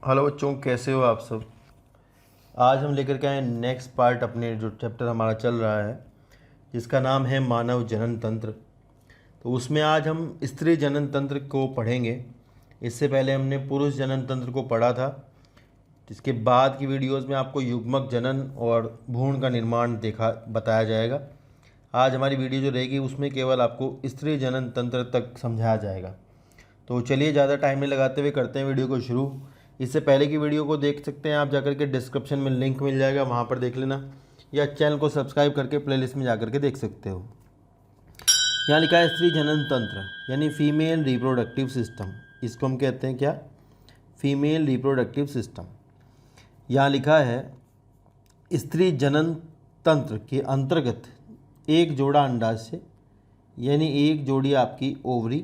Hello बच्चों, कैसे हो आप सब। आज हम लेकर के आए नेक्स्ट पार्ट अपने जो चैप्टर हमारा चल रहा है जिसका नाम है मानव जनन तंत्र। तो उसमें आज हम स्त्री जनन तंत्र को पढ़ेंगे। इससे पहले हमने पुरुष जनन तंत्र को पढ़ा था। इसके बाद की वीडियोस में आपको युग्मक जनन और भ्रूण का निर्माण बताया जाएगा। आज हमारी वीडियो जो रहेगी उसमें केवल आपको स्त्री जनन तंत्र तक समझाया जाएगा। तो चलिए ज़्यादा टाइम नहीं लगाते हुए करते हैं वीडियो को शुरू। इससे पहले की वीडियो को देख सकते हैं आप जाकर के, डिस्क्रिप्शन में लिंक मिल जाएगा, वहाँ पर देख लेना, या चैनल को सब्सक्राइब करके प्लेलिस्ट में जाकर के देख सकते हो। यहाँ लिखा है स्त्री जनन तंत्र यानी फीमेल रिप्रोडक्टिव सिस्टम। इसको हम कहते हैं क्या? Female reproductive system. यहाँ लिखा है स्त्री जनन तंत्र के अंतर्गत एक जोड़ा अंडाशय यानी एक जोड़ी आपकी ओवरी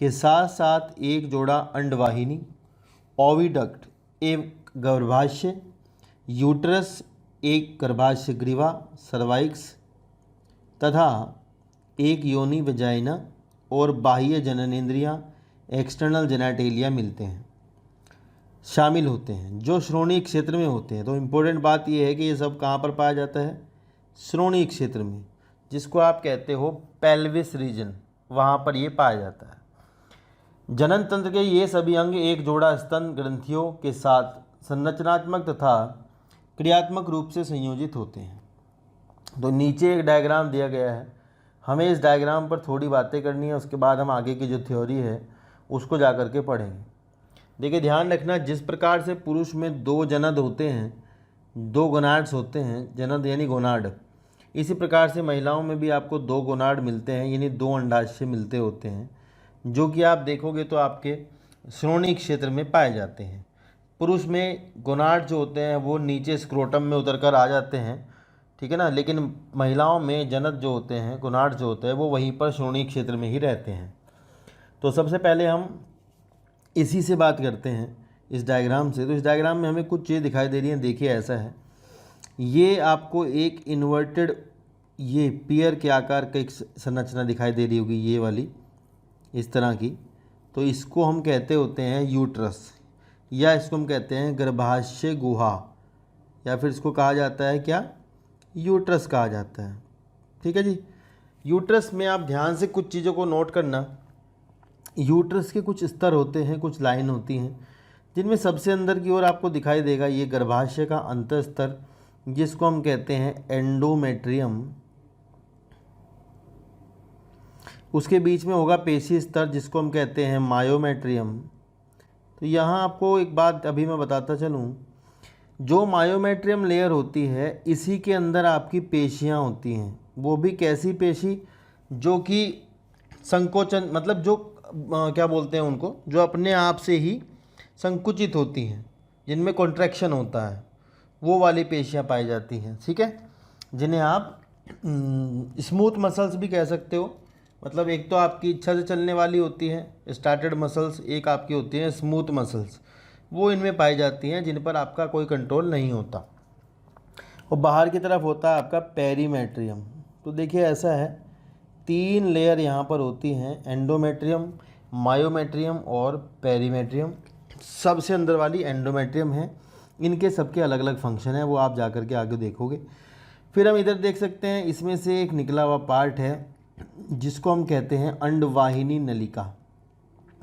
के साथ साथ एक जोड़ा अंडवाहिनी, ओविडक्ट एक गर्भाशय, यूट्रस एक गर्भाशय ग्रीवा सर्वाइक्स तथा एक योनि वजाइना और बाह्य जननेंद्रियां एक्सटर्नल जेनाटेलिया मिलते हैं, शामिल होते हैं जो श्रोणि क्षेत्र में होते हैं। तो इम्पोर्टेंट बात यह है कि ये सब कहाँ पर पाया जाता है? श्रोणि क्षेत्र में, जिसको आप कहते हो पेल्विस रीजन, वहाँ पर ये पाया जाता है। जनन तंत्र के ये सभी अंग एक जोड़ा स्तन ग्रंथियों के साथ संरचनात्मक तथा क्रियात्मक रूप से संयोजित होते हैं। तो नीचे एक डायग्राम दिया गया है, हमें इस डायग्राम पर थोड़ी बातें करनी है, उसके बाद हम आगे की जो थ्योरी है उसको जा कर के पढ़ेंगे। देखिए ध्यान रखना, जिस प्रकार से पुरुष में दो जनद होते हैं, दो गोनाड्स होते हैं, जनद यानी गोनाड, इसी प्रकार से महिलाओं में भी आपको दो गोनाड मिलते हैं यानी दो अंडाशय मिलते होते हैं, जो कि आप देखोगे तो आपके श्रोणि क्षेत्र में पाए जाते हैं। पुरुष में गोनाड जो होते हैं वो नीचे स्क्रोटम में उतर कर आ जाते हैं, ठीक है ना, लेकिन महिलाओं में जनद जो होते हैं, गोनाड जो होते हैं, वो वहीं पर श्रोणि क्षेत्र में ही रहते हैं। तो सबसे पहले हम इसी से बात करते हैं, इस डायग्राम से। तो इस डायग्राम में हमें कुछ चीज़ दिखाई दे रही हैं। देखिए ऐसा है, ये आपको एक इन्वर्टेड ये पियर के आकार का एक संरचना दिखाई दे रही होगी, ये वाली इस तरह की। तो इसको हम कहते होते हैं यूट्रस, या इसको हम कहते हैं गर्भाशय गुहा, या फिर इसको कहा जाता है क्या? यूट्रस कहा जाता है। ठीक है जी। यूट्रस में आप ध्यान से कुछ चीज़ों को नोट करना। यूट्रस के कुछ स्तर होते हैं, कुछ लाइन होती हैं, जिनमें सबसे अंदर की ओर आपको दिखाई देगा ये गर्भाशय का अंतर स्तर, जिसको हम कहते हैं एंडोमेट्रियम। उसके बीच में होगा पेशी स्तर, जिसको हम कहते हैं मायोमेट्रियम। तो यहाँ आपको एक बात अभी मैं बताता चलूँ, जो मायोमेट्रियम लेयर होती है इसी के अंदर आपकी पेशियाँ होती हैं। वो भी कैसी पेशी? जो कि संकोचन, मतलब जो क्या बोलते हैं उनको, जो अपने आप से ही संकुचित होती हैं, जिनमें कॉन्ट्रैक्शन होता है, वो वाली पेशियाँ पाई जाती हैं। ठीक है, जिन्हें आप स्मूथ मसल्स भी कह सकते हो। मतलब एक तो आपकी इच्छा से चलने वाली होती है स्टार्टेड मसल्स, एक आपकी होती है स्मूथ मसल्स, वो इनमें पाई जाती हैं, जिन पर आपका कोई कंट्रोल नहीं होता। और बाहर की तरफ होता है आपका पेरीमेट्रियम। तो देखिए ऐसा है, तीन लेयर यहाँ पर होती हैं, एंडोमेट्रियम, मायोमेट्रियम और पेरीमेट्रियम। सबसे अंदर वाली एंडोमेट्रियम है। इनके सबके अलग अलग फंक्शन हैं, वो आप जा कर के आगे देखोगे। फिर हम इधर देख सकते हैं, इसमें से एक निकला हुआ पार्ट है जिसको हम कहते हैं अंडवाहिनी नलिका,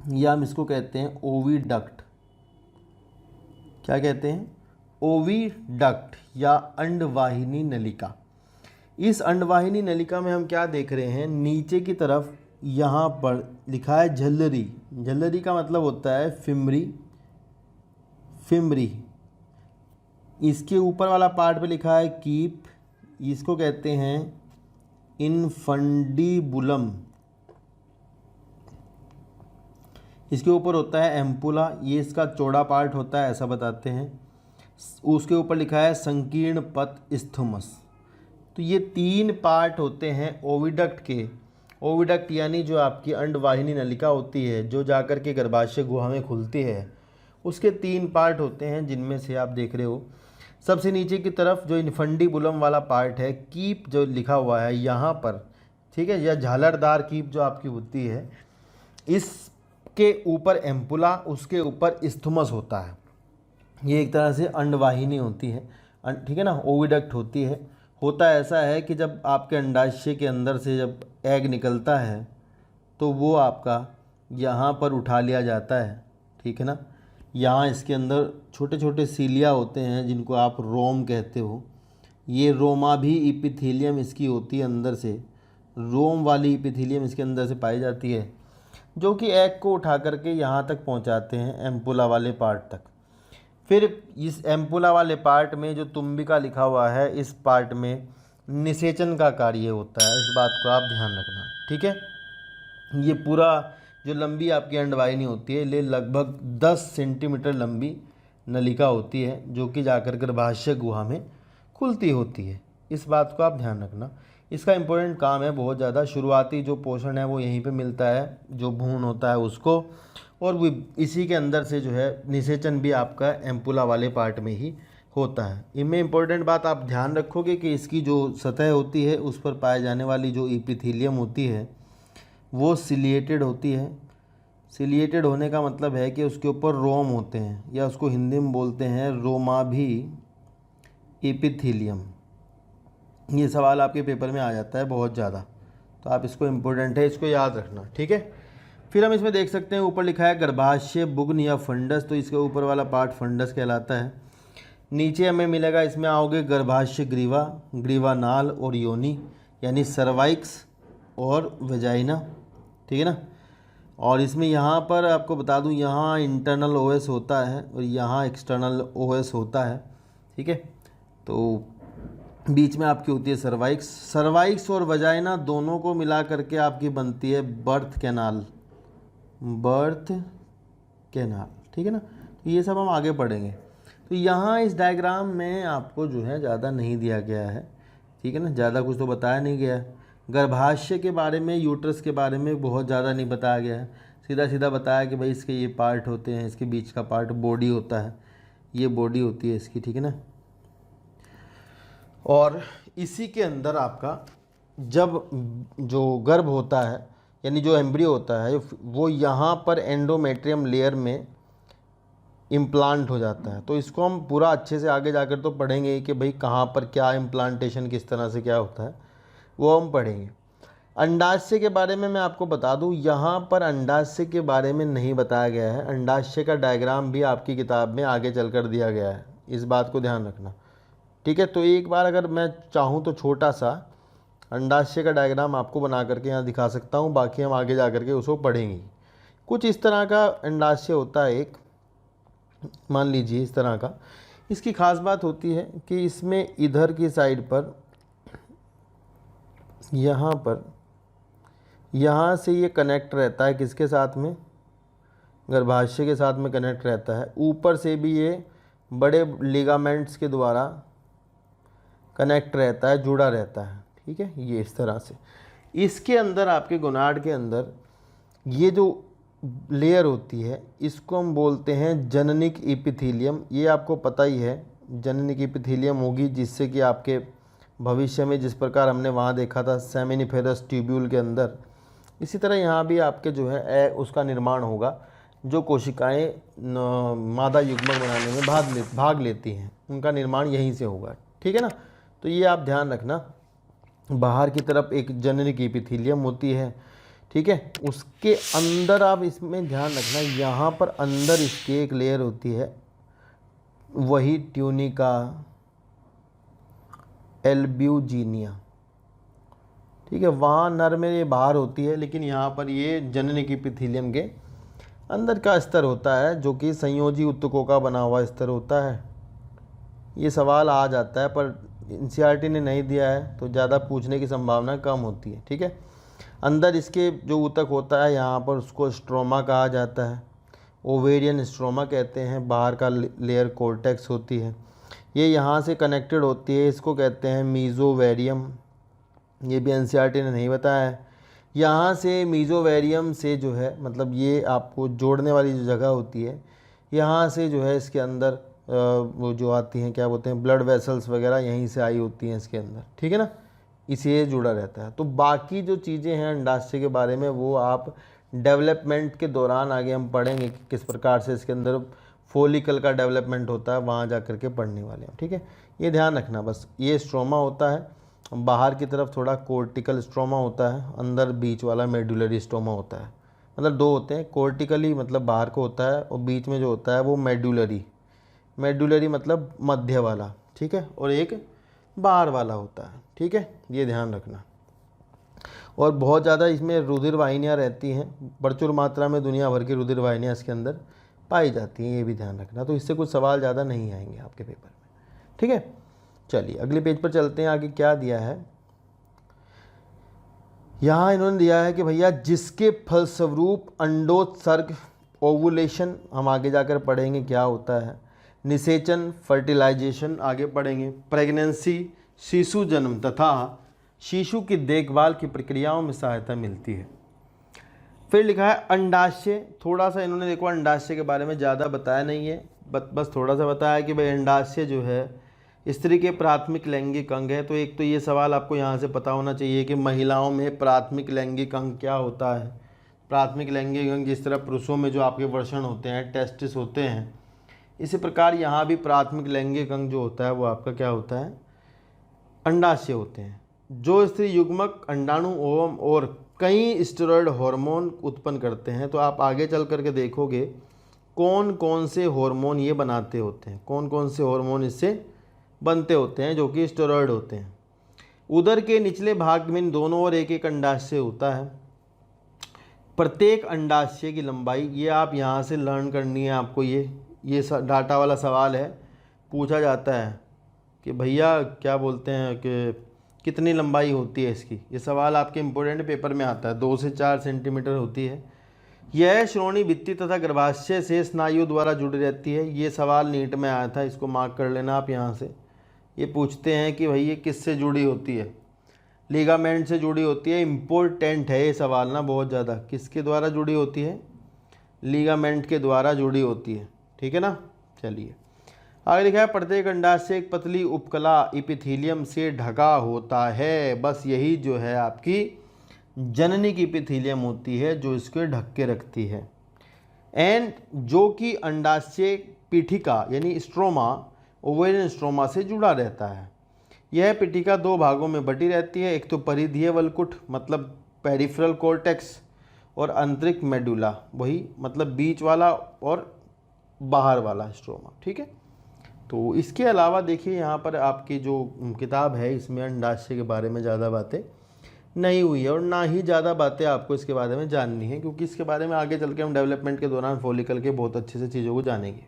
या हम इसको कहते हैं ओविडक्ट। क्या कहते हैं? ओविडक्ट या अंडवाहिनी नलिका। इस अंडवाहिनी नलिका में हम क्या देख रहे हैं? नीचे की तरफ यहाँ पर लिखा है झल्लरी। झल्लरी का मतलब होता है फिमरी। फिमरी। इसके ऊपर वाला पार्ट पे लिखा है कीप, इसको कहते हैं इनफंडीबुलम। इसके ऊपर होता है एम्पुला, ये इसका चौड़ा पार्ट होता है, ऐसा बताते हैं। उसके ऊपर लिखा है संकीर्ण पथ स्थूमस। तो ये तीन पार्ट होते हैं ओविडक्ट के। ओविडक्ट यानी जो आपकी अंडवाहिनी नलिका होती है, जो जाकर के गर्भाशय गुहा में खुलती है, उसके तीन पार्ट होते हैं, जिनमें से आप देख रहे हो सबसे नीचे की तरफ जो इनफंडीबुलम वाला पार्ट है, कीप जो लिखा हुआ है यहाँ पर, ठीक है, या झालरदार कीप जो आपकी होती है, इसके ऊपर एम्पुला, उसके ऊपर स्थूमस होता है। ये एक तरह से अंडवाहिनी होती है, ठीक है ना, ओविडक्ट होती है। होता ऐसा है कि जब आपके अंडाशय के अंदर से जब एग निकलता है तो वो आपका यहाँ पर उठा लिया जाता है, ठीक है ना। यहाँ इसके अंदर छोटे छोटे सीलिया होते हैं जिनको आप रोम कहते हो। ये रोमा भी इपिथीलियम इसकी होती है, अंदर से रोम वाली इपिथीलियम इसके अंदर से पाई जाती है, जो कि एग को उठा करके यहाँ तक पहुँचाते हैं एम्पुला वाले पार्ट तक। फिर इस एम्पुला वाले पार्ट में जो तुम्बिका लिखा हुआ है, इस पार्ट में निषेचन का कार्य होता है। इस बात को आप ध्यान रखना, ठीक है। ये पूरा जो लंबी आपकी अंडवाहिनी होती है, ये लगभग 10 सेंटीमीटर लंबी नलिका होती है, जो कि जाकर गर्भाशय गुहा में खुलती होती है। इस बात को आप ध्यान रखना। इसका इम्पोर्टेंट काम है बहुत ज़्यादा। शुरुआती जो पोषण है वो यहीं पे मिलता है, जो भ्रूण होता है उसको, और वो इसी के अंदर से जो है निषेचन भी आपका एम्पुला वाले पार्ट में ही होता है। इनमें इम्पोर्टेंट बात आप ध्यान रखोगे कि इसकी जो सतह होती है उस पर पाए जाने वाली जो इपिथीलियम होती है वो सिलिएटेड होती है। सिलिएटेड होने का मतलब है कि उसके ऊपर रोम होते हैं, या उसको हिंदी में बोलते हैं रोमाभी एपिथीलियम। ये सवाल आपके पेपर में आ जाता है बहुत ज़्यादा, तो आप इसको इम्पोर्टेंट है, इसको याद रखना, ठीक है। फिर हम इसमें देख सकते हैं ऊपर लिखा है गर्भाशय बुग्न या फंडस, तो इसके ऊपर वाला पार्ट फंडस कहलाता है। नीचे हमें मिलेगा, इसमें आओगे गर्भाशय ग्रीवा, ग्रीवानाल और योनि, यानी सर्वाइक्स और वेजाइना, ठीक है ना। और इसमें यहाँ पर आपको बता दूँ, यहाँ इंटरनल ओएस होता है और यहाँ एक्सटर्नल ओएस होता है, ठीक है। तो बीच में आपकी होती है सर्वाइक्स। सर्वाइक्स और वजाइना दोनों को मिला करके आपकी बनती है बर्थ कैनाल, बर्थ कैनाल, ठीक है ना। तो ये सब हम आगे पढ़ेंगे। तो यहाँ इस डायग्राम में आपको जो है ज़्यादा नहीं दिया गया है, ठीक है ना, ज़्यादा कुछ तो बताया नहीं गया है। गर्भाशय के बारे में, यूट्रस के बारे में बहुत ज़्यादा नहीं बताया गया है। सीधा सीधा बताया कि भाई इसके ये पार्ट होते हैं, इसके बीच का पार्ट बॉडी होता है, ये बॉडी होती है इसकी, ठीक है ना। और इसी के अंदर आपका जब जो गर्भ होता है, यानी जो एम्ब्रियो होता है, वो यहाँ पर एंडोमेट्रियम लेयर में इम्प्लांट हो जाता है। तो इसको हम पूरा अच्छे से आगे जाकर तो पढ़ेंगे कि भाई कहाँ पर क्या इम्प्लांटेशन किस तरह से क्या होता है, वो हम पढ़ेंगे। अंडाशय के बारे में मैं आपको बता दूं, यहाँ पर अंडाशय के बारे में नहीं बताया गया है। अंडाशय का डायग्राम भी आपकी किताब में आगे चलकर दिया गया है, इस बात को ध्यान रखना, ठीक है। तो एक बार अगर मैं चाहूँ तो छोटा सा अंडाशय का डायग्राम आपको बना करके यहाँ दिखा सकता हूँ, बाकी हम आगे जा कर के उसको पढ़ेंगे। कुछ इस तरह का अंडाशय होता है एक, मान लीजिए इस तरह का। इसकी खास बात होती है कि इसमें इधर की साइड पर, यहाँ पर, यहाँ से ये कनेक्ट रहता है किसके साथ में, गर्भाशय के साथ में कनेक्ट रहता है। ऊपर से भी ये बड़े लिगामेंट्स के द्वारा कनेक्ट रहता है, जुड़ा रहता है, ठीक है। ये इस तरह से इसके अंदर आपके गोनाड के अंदर ये जो लेयर होती है इसको हम बोलते हैं जननिक इपिथीलियम। ये आपको पता ही है, जननिक इपिथीलियम होगी, जिससे कि आपके भविष्य में जिस प्रकार हमने वहाँ देखा था सेमिनिफेरस ट्यूब्यूल के अंदर, इसी तरह यहाँ भी आपके जो है उसका निर्माण होगा। जो कोशिकाएं मादा युग्मक बनाने में भाग लेती हैं, उनका निर्माण यहीं से होगा, ठीक है ना। तो ये आप ध्यान रखना। बाहर की तरफ एक जननिक इपिथीलियम होती है, ठीक है। उसके अंदर आप इसमें ध्यान रखना, यहाँ पर अंदर इसके एक लेयर होती है, वही ट्यूनिका एल्ब्यूजिनिया, ठीक है। वहाँ नर में ये बाहर होती है, लेकिन यहाँ पर ये जननिक इपिथीलियम के अंदर का स्तर होता है, जो कि संयोजी ऊतकों का बना हुआ स्तर होता है। ये सवाल आ जाता है, पर एनसीईआरटी ने नहीं दिया है तो ज़्यादा पूछने की संभावना कम होती है, ठीक है। अंदर इसके जो ऊतक होता है यहाँ पर, उसको स्ट्रोमा कहा जाता है, ओवेरियन स्ट्रोमा कहते हैं। बाहर का लेयर कोर्टेक्स होती है, ये यहाँ से कनेक्टेड होती है, इसको कहते हैं मीजोवेरियम। ये भी एनसीईआरटी ने नहीं बताया है। यहाँ से मीजोवेरियम से जो है, मतलब ये आपको जोड़ने वाली जो जगह होती है, यहाँ से जो है इसके अंदर वो जो आती हैं, क्या बोलते हैं, ब्लड वेसल्स वगैरह यहीं से आई होती हैं इसके अंदर, ठीक है ना। इसे जुड़ा रहता है। तो बाकी जो चीज़ें हैं अंडाशय के बारे में, वो आप डेवलपमेंट के दौरान आगे हम पढ़ेंगे कि किस प्रकार से इसके अंदर फोलिकल का डेवलपमेंट होता है, वहाँ जा कर के पढ़ने वाले हैं। ठीक है, ये ध्यान रखना बस। ये स्ट्रोमा होता है, बाहर की तरफ थोड़ा कोर्टिकल स्ट्रोमा होता है, अंदर बीच वाला मेडुलरी स्ट्रोमा होता है। मतलब दो होते हैं, कोर्टिकली मतलब बाहर को होता है, और बीच में जो होता है वो मेडुलरी, मेडुलरी मतलब मध्य वाला, ठीक है, और एक बाहर वाला होता है। ठीक है, ये ध्यान रखना। और बहुत ज़्यादा इसमें रुधिर वाहिनियाँ रहती हैं, प्रचुर मात्रा में दुनिया भर की रुधिर वाहिनियाँ इसके अंदर पाई जाती हैं, ये भी ध्यान रखना। तो इससे कुछ सवाल ज़्यादा नहीं आएंगे आपके पेपर में। ठीक है, चलिए अगले पेज पर चलते हैं। आगे क्या दिया है, यहाँ इन्होंने दिया है कि भैया जिसके फलस्वरूप अंडोत्सर्ग, ओवुलेशन हम आगे जाकर पढ़ेंगे क्या होता है, निषेचन फर्टिलाइजेशन आगे पढ़ेंगे, प्रेगनेंसी शिशु जन्म तथा शिशु की देखभाल की प्रक्रियाओं में सहायता मिलती है। फिर लिखा है अंडाशय। थोड़ा सा इन्होंने देखो अंडाशय के बारे में ज़्यादा बताया नहीं है, बस थोड़ा सा बताया कि भाई अंडाशय जो है स्त्री के प्राथमिक लैंगिक अंग है। तो एक तो ये सवाल आपको यहाँ से पता होना चाहिए कि महिलाओं में प्राथमिक लैंगिक अंग क्या होता है। प्राथमिक लैंगिक अंग जिस तरह पुरुषों में जो आपके वृषण होते हैं, टेस्टिस होते हैं, इसी प्रकार यहाँ भी प्राथमिक लैंगिक अंग जो होता है वो आपका क्या होता है, अंडाशय होते हैं, जो स्त्री युग्मक, अंडाणु, ओवम और कई स्टेरॉयड हार्मोन उत्पन्न करते हैं। तो आप आगे चल करके देखोगे कौन कौन से हार्मोन ये बनाते होते हैं, कौन कौन से हार्मोन इससे बनते होते हैं जो कि स्टेरॉयड होते हैं। उदर के निचले भाग में इन दोनों और एक एक अंडाशय होता है। प्रत्येक अंडाशय की लंबाई, ये आप यहाँ से लर्न करनी है आपको। ये डाटा वाला सवाल है, पूछा जाता है कि भैया क्या बोलते हैं कि कितनी लंबाई होती है इसकी। ये सवाल आपके इंपॉर्टेंट पेपर में आता है, 2 से 4 सेंटीमीटर होती है। यह श्रोणी भित्ति तथा गर्भाशय से स्नायु द्वारा जुड़ी रहती है। ये सवाल नीट में आया था, इसको मार्क कर लेना आप यहाँ से। ये पूछते हैं कि भाई ये किससे जुड़ी होती है, लिगामेंट से जुड़ी होती है। इम्पोर्टेंट है ये सवाल ना बहुत ज़्यादा, किसके द्वारा जुड़ी होती है, लिगामेंट के द्वारा जुड़ी होती है। ठीक है ना, चलिए आगे लिखा है प्रत्येक अंडाशय एक पतली उपकला इपिथीलियम से ढका होता है। बस यही जो है आपकी जननी की इपिथीलियम होती है जो इसको ढक के रखती है। एंड जो कि अंडाशय पीठिका यानी स्ट्रोमा, ओवेरियन स्ट्रोमा से जुड़ा रहता है। यह पीठिका 2 भागों में बटी रहती है, एक तो परिधीय वल्कुट मतलब पेरिफेरल कॉर्टेक्स, और आंतरिक मेडुला, वही मतलब बीच वाला और बाहर वाला स्ट्रोमा। ठीक है, तो इसके अलावा देखिए यहाँ पर आपकी जो किताब है इसमें अंडाशय के बारे में ज़्यादा बातें नहीं हुई है, और ना ही ज़्यादा बातें आपको इसके बारे में जाननी है, क्योंकि इसके बारे में आगे चल के हम डेवलपमेंट के दौरान फॉलिकल के बहुत अच्छे से चीज़ों को जानेंगे।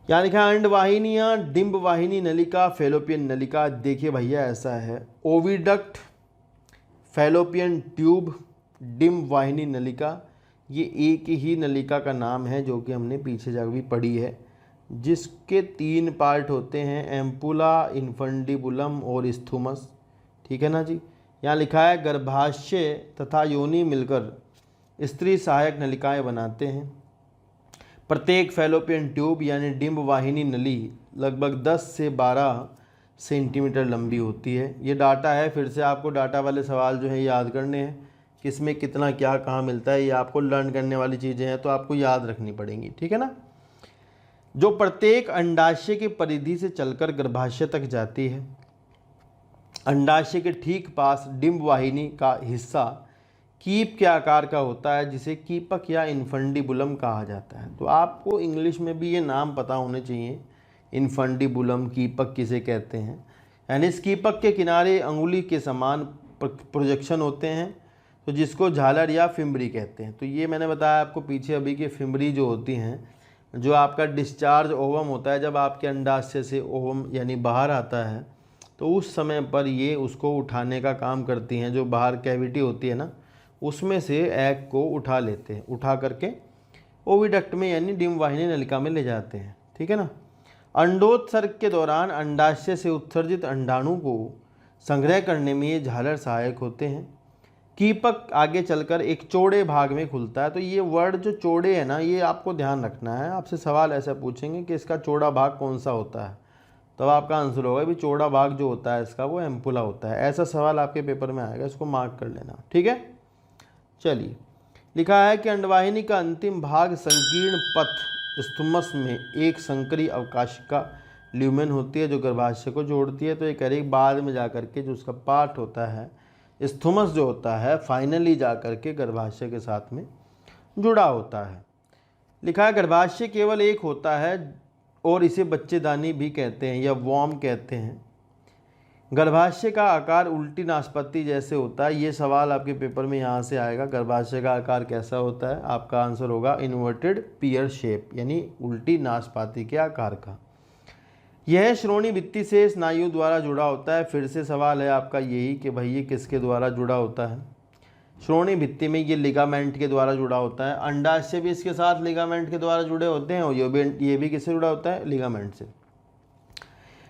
यहाँ लिखा है अंडवाहिनियाँ, डिम्ब वाहिनी नलिका, फैलोपियन नलिका। देखिए भैया ऐसा है, ओविडक्ट, फैलोपियन ट्यूब, डिम्ब वाहिनी नलिका, ये एक ही नलिका का नाम है जो कि हमने पीछे जाकर भी पढ़ी है, जिसके 3 पार्ट होते हैं, एम्पुला, इन्फंडिबुलम और स्थूमस। ठीक है ना जी। यहाँ लिखा है गर्भाशय तथा योनि मिलकर स्त्री सहायक नलिकाएं बनाते हैं। प्रत्येक फैलोपियन ट्यूब यानी डिम्ब वाहिनी नली लगभग 10 से 12 सेंटीमीटर लंबी होती है। ये डाटा है, फिर से आपको डाटा वाले सवाल जो है याद करने हैं, किसमें कितना क्या कहाँ मिलता है, ये आपको लर्न करने वाली चीज़ें हैं तो आपको याद रखनी पड़ेंगी। ठीक है ना, जो प्रत्येक अंडाशय की परिधि से चलकर गर्भाशय तक जाती है। अंडाशय के ठीक पास डिम्ब वाहिनी का हिस्सा कीप के आकार का होता है, जिसे कीपक या इन्फंडिबुलम कहा जाता है। तो आपको इंग्लिश में भी ये नाम पता होने चाहिए, इन्फंडिबुलम, कीपक किसे कहते हैं। यानी इस कीपक के किनारे अंगुली के समान प्रोजेक्शन होते हैं, तो जिसको झालर या फिम्बरी कहते हैं। तो ये मैंने बताया आपको पीछे अभी कि फिम्बरी जो होती हैं, जो आपका डिस्चार्ज ओवम होता है, जब आपके अंडाशय से ओवम यानी बाहर आता है, तो उस समय पर ये उसको उठाने का काम करती हैं। जो बाहर कैविटी होती है ना, उसमें से एग को उठा लेते हैं, उठा करके ओविडक्ट में यानी डिम्ब वाहिनी नलिका में ले जाते हैं। ठीक है ना। अंडोत्सर्ग के दौरान अंडाशय से उत्सर्जित अंडाणु को संग्रह करने में ये झालर सहायक होते हैं। कीपक आगे चलकर एक चौड़े भाग में खुलता है। तो ये वर्ड जो चौड़े है ना, ये आपको ध्यान रखना है। आपसे सवाल ऐसा पूछेंगे कि इसका चौड़ा भाग कौन सा होता है, तब आपका आंसर होगा भी चौड़ा भाग जो होता है इसका वो एम्पुला होता है। ऐसा सवाल आपके पेपर में आएगा, इसको मार्क कर लेना। ठीक है, चलिए लिखा है कि अंडवाहिनी का अंतिम भाग संकीर्ण पथ स्थुमस में एक संकरी अवकाशिका ल्यूमेन होती है जो गर्भाशय को जोड़ती है। तो ये कह रही है बाद में जाकर के जो उसका पार्ट होता है स्थुमस जो होता है फाइनली जाकर के गर्भाशय के साथ में जुड़ा होता है। लिखा है गर्भाशय केवल एक होता है और इसे बच्चेदानी भी कहते हैं या वॉर्म कहते हैं। गर्भाशय का आकार उल्टी नाशपाती जैसे होता है। ये सवाल आपके पेपर में यहाँ से आएगा, गर्भाशय का आकार कैसा होता है? आपका आंसर होगा इन्वर्टेड पियर शेप, यानी उल्टी नाशपाती के आकार का। यह श्रोणि भित्ति से स्नायु द्वारा जुड़ा होता है। फिर से सवाल है आपका यही कि भाई ये किसके द्वारा जुड़ा होता है? श्रोणि भित्ति में ये लिगामेंट के द्वारा जुड़ा होता है। अंडाशय भी इसके साथ लिगामेंट के द्वारा जुड़े होते हैं और ये भी किससे जुड़ा होता है? लिगामेंट से।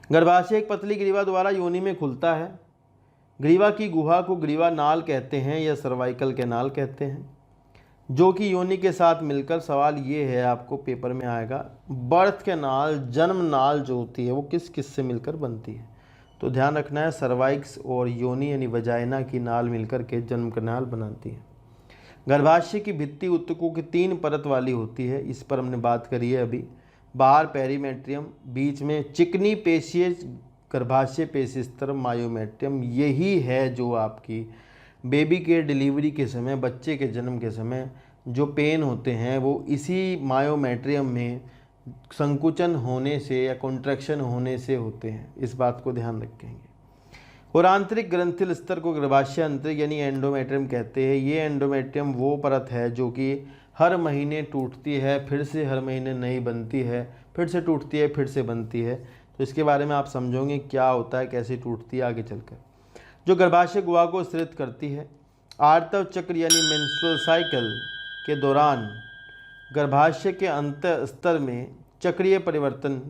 गर्भाशय एक पतली ग्रीवा द्वारा योनि में खुलता है। ग्रीवा की गुहा को ग्रीवा नाल कहते हैं या सर्वाइकल कैनाल कहते हैं, जो कि योनि के साथ मिलकर, सवाल ये है आपको पेपर में आएगा, बर्थ कैनाल जन्म नाल जो होती है वो किस किस से मिलकर बनती है? तो ध्यान रखना है सर्वाइक्स और योनि यानी वजाइना की नाल मिलकर के जन्म कैनाल बनाती है। गर्भाशय की भित्ति ऊतकों की 3 परत वाली होती है, इस पर हमने बात करी है अभी। बाहर पेरीमेट्रियम, बीच में चिकनी पेशीय गर्भाशय पेशी स्तर मायोमेट्रियम। यही है जो आपकी बेबी के डिलीवरी के समय, बच्चे के जन्म के समय जो पेन होते हैं वो इसी मायोमेट्रियम में संकुचन होने से या कॉन्ट्रैक्शन होने से होते हैं। इस बात को ध्यान रखेंगे। और आंतरिक ग्रंथिल स्तर को गर्भाशय आंतरिक यानी एंडोमेट्रियम कहते हैं। ये एंडोमेट्रियम वो परत है जो कि हर महीने टूटती है, फिर से हर महीने नई बनती है, फिर से टूटती है, फिर से बनती है। तो इसके बारे में आप समझोगे क्या होता है, कैसे टूटती है आगे चलकर। जो गर्भाशय गुहा को स्थिरित करती है। आर्तव चक्र यानी मेंस्ट्रुअल साइकिल के दौरान गर्भाशय के अंत स्तर में चक्रीय परिवर्तन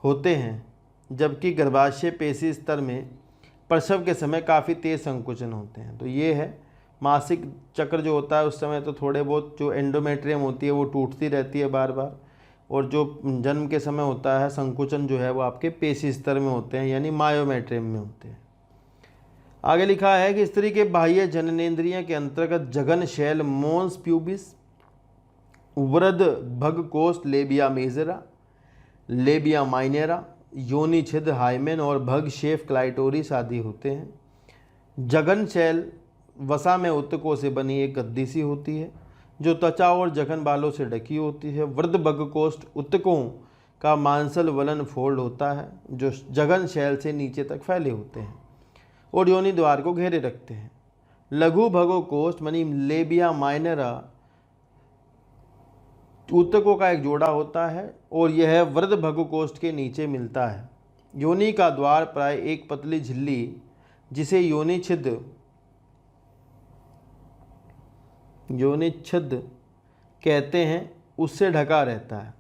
होते हैं, जबकि गर्भाशय पेशी स्तर में प्रसव के समय काफ़ी तेज संकुचन होते हैं। तो ये है मासिक चक्र जो होता है उस समय तो थोड़े बहुत जो एंडोमेट्रियम होती है वो टूटती रहती है बार बार, और जो जन्म के समय होता है संकुचन जो है वो आपके पेशी स्तर में होते हैं यानी मायोमेट्रियम में होते हैं। आगे लिखा है कि स्त्री के बाह्य जननेंद्रिय के अंतर्गत जघन शैल मोन्स प्यूबिस, वृद्ध भगकोष्ठ लेबिया मेजरा, लेबिया माइनेरा, योनि छिद्र हाइमेन और भग शेफ क्लाइटोरिस आदि होते हैं। जघन शैल वसा में ऊतकों से बनी एक गद्दी सी होती है जो त्वचा और जघन बालों से ढकी होती है। वृद्ध भगकोष्ठ ऊतकों का मांसल वलन फोल्ड होता है जो जघन शैल से नीचे तक फैले होते हैं और योनि द्वार को घेरे रखते हैं। लघु भगोकोष्ठ मानी लेबिया माइनरा ऊतकों का एक जोड़ा होता है और यह वृद्ध भगोकोष्ठ के नीचे मिलता है। योनि का द्वार प्राय एक पतली झिल्ली जिसे योनि छिद्र कहते हैं उससे ढका रहता है,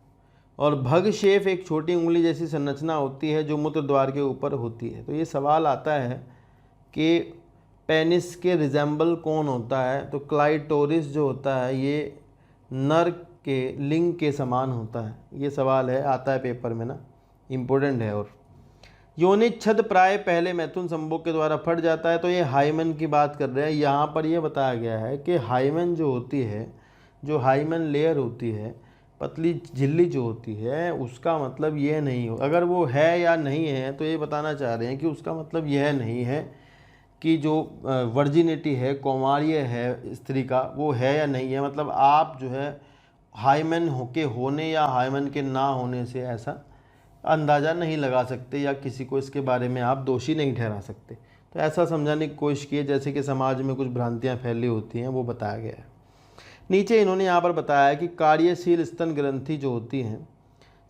और भग शेफ एक छोटी उंगली जैसी संरचना होती है जो मूत्र द्वार के ऊपर होती है। तो ये सवाल आता है कि पेनिस के रिजेंबल कौन होता है? तो क्लाइटोरिस जो होता है ये नर के लिंग के समान होता है। ये सवाल है, आता है पेपर में ना, इम्पोर्टेंट है। और योनि छद प्राय पहले मैथुन संभोग के द्वारा फट जाता है। तो ये हाइमन की बात कर रहे हैं। यहाँ पर ये बताया गया है कि हाइमन जो होती है, जो हाइमन लेयर होती है, पतली झिल्ली जो होती है, उसका मतलब ये नहीं हो, अगर वो है या नहीं है तो ये बताना चाह रहे हैं कि उसका मतलब यह नहीं है कि जो वर्जिनिटी है, कौमार्य है स्त्री का, वो है या नहीं है। मतलब आप जो है हाइमन के होने या हाइमन के ना होने से ऐसा अंदाज़ा नहीं लगा सकते या किसी को इसके बारे में आप दोषी नहीं ठहरा सकते। तो ऐसा समझाने की कोशिश की है जैसे कि समाज में कुछ भ्रांतियाँ फैली होती हैं, वो बताया गया है। नीचे इन्होंने यहाँ पर बताया है कि कार्यशील स्तन ग्रंथि जो होती हैं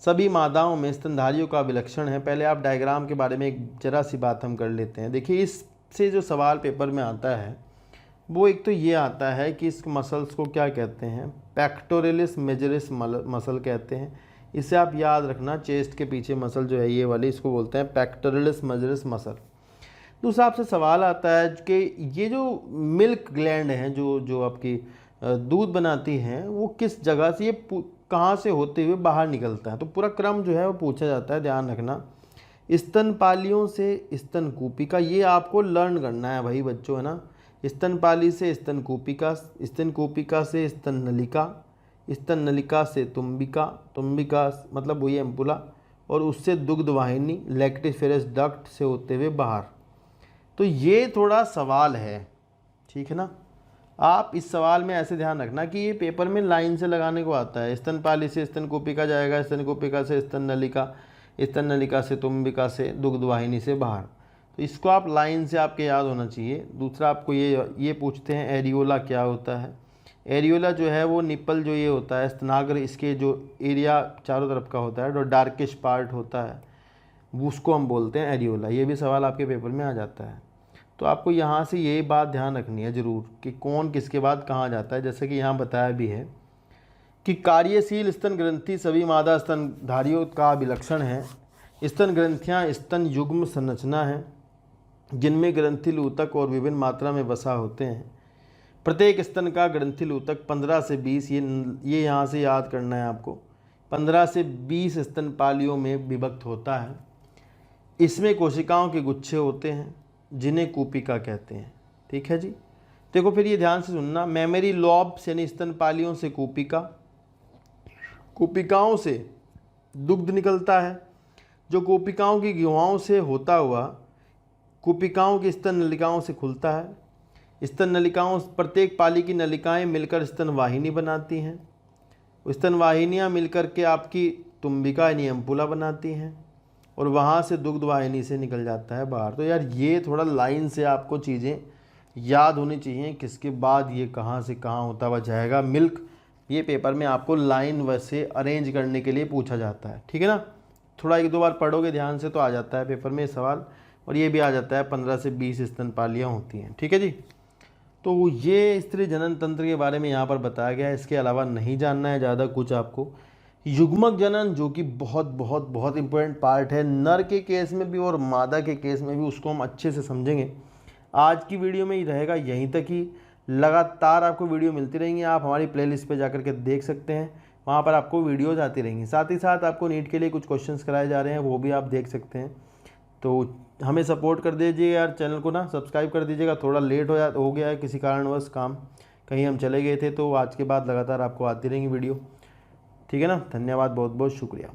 सभी मादाओं में स्तनधारियों का विलक्षण है। पहले आप डायग्राम के बारे में एक जरा सी बात हम कर लेते हैं। देखिए इससे जो सवाल पेपर में आता है वो एक तो ये आता है कि इस मसल्स को क्या कहते हैं? पेक्टोरलिस मेजरिस मसल कहते हैं। इसे आप याद रखना, चेस्ट के पीछे मसल जो है ये वाली, इसको बोलते हैं पेक्टोरलिस मेजरिस मसल। दूसरा आपसे सवाल आता है कि ये जो मिल्क ग्लैंड हैं जो आपकी दूध बनाती हैं वो किस जगह से, ये कहाँ से होते हुए बाहर निकलता है? तो पूरा क्रम जो है वो पूछा जाता है, ध्यान रखना। स्तनपालियों से स्तनकूपिका, ये आपको लर्न करना है भाई बच्चों, है ना। स्तनपाली से स्तनकूपिका, स्तनकूपिका से स्तन नलिका, स्तन नलिका से तुम्बिका, तुम्बिका मतलब वही एम्पुला, और उससे दुग्ध वाहिनी लैक्टिफेरस डक्ट से होते हुए बाहर। तो ये थोड़ा सवाल है, ठीक है ना। आप इस सवाल में ऐसे ध्यान रखना कि ये पेपर में लाइन से लगाने को आता है। स्तनपाली से स्तन कोपिका जाएगा, स्तन कोपिका से स्तन नलिका, स्तन नलिका से तुम्बिका से दुग्ध वाहिनी से बाहर। तो इसको आप लाइन से आपके याद होना चाहिए। दूसरा आपको ये पूछते हैं एरियोला क्या होता है। एरियोला जो है वो निप्पल जो ये होता है स्तनाग्र, इसके जो एरिया चारों तरफ का होता है, जो डार्किश पार्ट होता है, उसको हम बोलते हैं एरियोला। ये भी सवाल आपके पेपर में आ जाता है। तो आपको यहाँ से ये बात ध्यान रखनी है ज़रूर कि कौन किसके बाद कहाँ जाता है। जैसे कि यहाँ बताया भी है कि कार्यशील स्तन ग्रंथि सभी मादा स्तनधारियों का विलक्षण है। स्तन ग्रंथियाँ स्तन युग्म संरचना है जिनमें ग्रंथिल ऊतक और विभिन्न मात्रा में वसा होते हैं। प्रत्येक स्तन का ग्रंथिल ऊतक 15 से 20, ये यहाँ से याद करना है आपको, 15 से 20 स्तनपालियों में विभक्त होता है। इसमें कोशिकाओं के गुच्छे होते हैं जिन्हें कूपिका कहते हैं। ठीक है जी। देखो फिर ये ध्यान से सुनना, मेमरी लॉब्स यानी स्तनपालियों से कूपिका, कूपिकाओं से दुग्ध निकलता है जो कूपिकाओं की गुहाओं से होता हुआ कूपिकाओं की स्तन नलिकाओं से खुलता है। स्तन नलिकाओं, प्रत्येक पाली की नलिकाएं मिलकर स्तन वाहिनी बनाती हैं। स्तन वाहिनियाँ मिलकर के आपकी तुम्बिका यानी एम्पुला बनाती हैं और वहाँ से दुग्ध वाहिनी से निकल जाता है बाहर। तो यार ये थोड़ा लाइन से आपको चीज़ें याद होनी चाहिए, किसके बाद ये कहाँ से कहाँ होता हुआ जाएगा। मिल्क ये पेपर में आपको लाइन वैसे अरेंज करने के लिए पूछा जाता है, ठीक है ना। थोड़ा एक दो बार पढ़ोगे ध्यान से तो आ जाता है पेपर में सवाल। और ये भी आ जाता है 15 से 20 स्तनपालियाँ होती हैं, ठीक है जी। तो ये स्त्री जनन तंत्र के बारे में यहाँ पर बताया गया है। इसके अलावा नहीं जानना है ज़्यादा कुछ आपको। युग्मक जनन जो कि बहुत बहुत बहुत इंपॉर्टेंट पार्ट है नर के केस में भी और मादा के केस में भी, उसको हम अच्छे से समझेंगे। आज की वीडियो में ही रहेगा, यहीं तक ही। लगातार आपको वीडियो मिलती रहेंगी। आप हमारी प्लेलिस्ट पे जाकर के देख सकते हैं, वहाँ पर आपको वीडियोज आती रहेंगी। साथ ही साथ आपको नीट के लिए कुछ क्वेश्चंस कराए जा रहे हैं, वो भी आप देख सकते हैं। तो हमें सपोर्ट कर दीजिए यार, चैनल को ना सब्सक्राइब कर दीजिएगा। थोड़ा लेट हो गया है किसी कारणवश, काम कहीं हम चले गए थे, तो आज के बाद लगातार आपको आती रहेंगी वीडियो, ठीक है ना। धन्यवाद, बहुत बहुत शुक्रिया।